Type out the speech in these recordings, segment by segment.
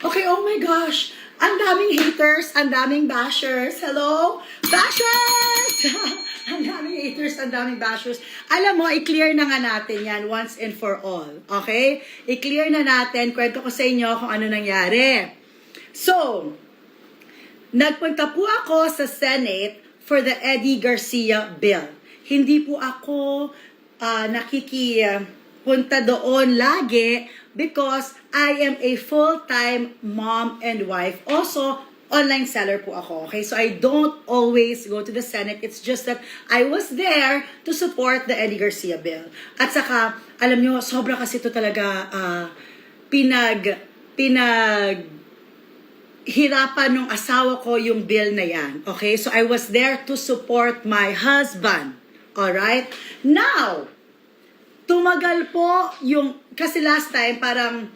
Okay, oh my gosh. Ang daming haters, ang daming bashers. Hello? Bashers! Ang daming haters, ang daming bashers. Alam mo, i-clear na nga natin yan once and for all. Okay? I-clear na natin. Kwento ko sa inyo kung ano nangyari. So, nagpunta po ako sa Senate for the Eddie Garcia bill. Hindi po ako nakikipunta doon lagi because I am a full-time mom and wife. Also, online seller po ako. Okay? So I don't always go to the Senate. It's just that I was there to support the Eddie Garcia bill. At saka, alam nyo, sobra kasi ito talaga hirapan ng asawa ko yung bill na yan. Okay? So I was there to support my husband. Alright? Now, tumagal po yung, kasi last time parang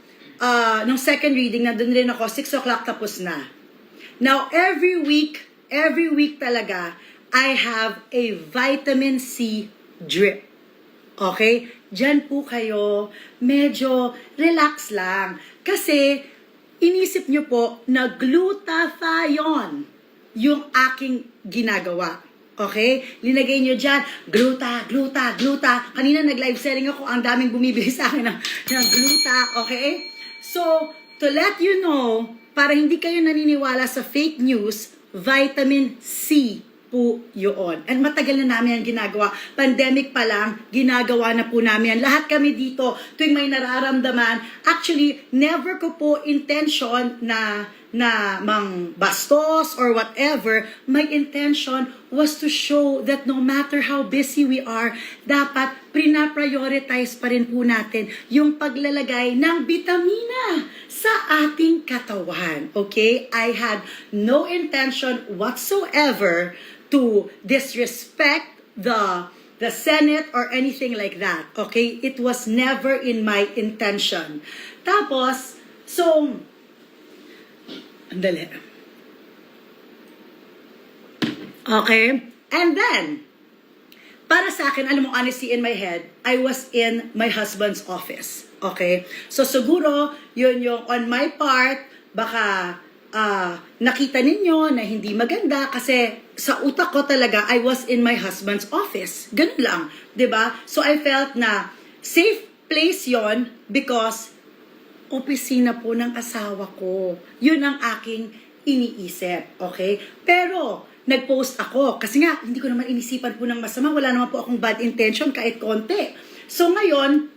nung second reading, nandun rin ako, 6 o'clock tapos na. Now, every week talaga, I have a vitamin C drip. Okay? Diyan po kayo, medyo relax lang. Kasi, inisip nyo po na glutathione yung aking ginagawa. Okay? Linagay nyo dyan, gluta. Kanina nag-live selling ako, ang daming bumibili sa akin ng gluta. Okay? So, to let you know, para hindi kayo naniniwala sa fake news, vitamin C po yun. And matagal na namin yan ginagawa. Pandemic pa lang, ginagawa na po namin yan. Lahat kami dito, tuwing may nararamdaman, actually, never ko po intention na mang bastos or whatever. My intention was to show that no matter how busy we are, dapat prina-prioritize pa rin po natin yung paglalagay ng bitamina sa ating katawan. Okay? I had no intention whatsoever to disrespect the Senate or anything like that. Okay? It was never in my intention. Tapos, so, andali. Okay? And then, para sa akin, alam mo, honestly, in my head, I was in my husband's office. Okay? So, siguro, yun yung on my part, baka nakita ninyo na hindi maganda kasi sa utak ko talaga, I was in my husband's office. Ganun lang. 'Di ba? So, I felt na safe place yon because opisina po ng asawa ko. Yun ang aking iniisip. Okay? Pero, nag-post ako. Kasi nga, hindi ko naman inisipan po ng masama. Wala naman po akong bad intention kahit konti. So, ngayon,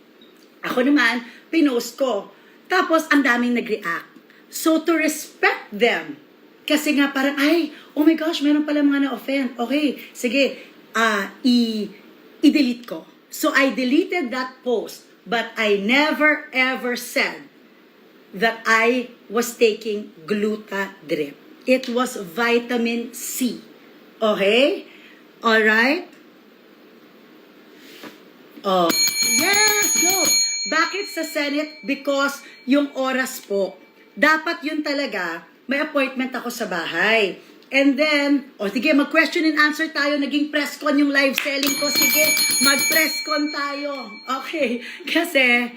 ako naman, pinost ko. Tapos, ang daming nag-react. So, to respect them, kasi nga parang, ay, oh my gosh, meron pala mga na-offend. Okay, sige, i-delete ko. So, I deleted that post, but I never ever said that I was taking gluta drip. It was vitamin C. Okay? Alright? Oh. Yes, go! Bakit sa Senate? Because yung oras po, dapat yun talaga, may appointment ako sa bahay. And then, sige, mag-question and answer tayo. Naging press con yung live selling ko. Sige, mag-press con tayo. Okay. Kasi,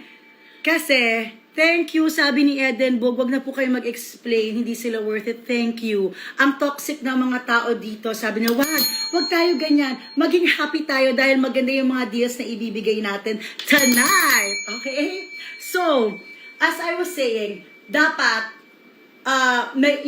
thank you, sabi ni Edenbog, wag na po kayo mag-explain, hindi sila worth it, thank you. Ang toxic ng mga tao dito, sabi niya, wag tayo ganyan, maging happy tayo dahil maganda yung mga deals na ibibigay natin tonight. Okay? So, as I was saying, dapat,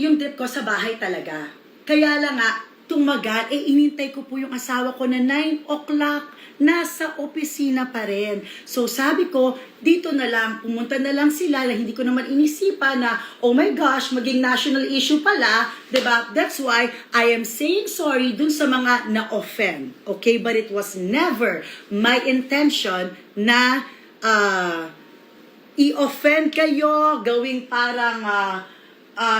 yung trip ko sa bahay talaga. Kaya lang nga, tumagal, inintay ko po yung asawa ko na 9 o'clock, nasa opisina pa rin. So sabi ko, dito na lang, pumunta na lang sila na hindi ko naman inisipan na, oh my gosh, maging national issue pala, diba? That's why I am saying sorry dun sa mga na-offend. Okay? But it was never my intention na i-offend kayo, gawing parang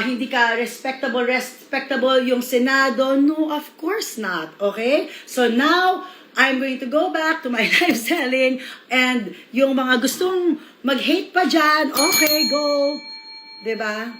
hindi ka respectable yung Senado. No, of course not. Okay? So now, I'm going to go back to my live selling and yung mga gustong mag-hate pa dyan, okay, go. Diba?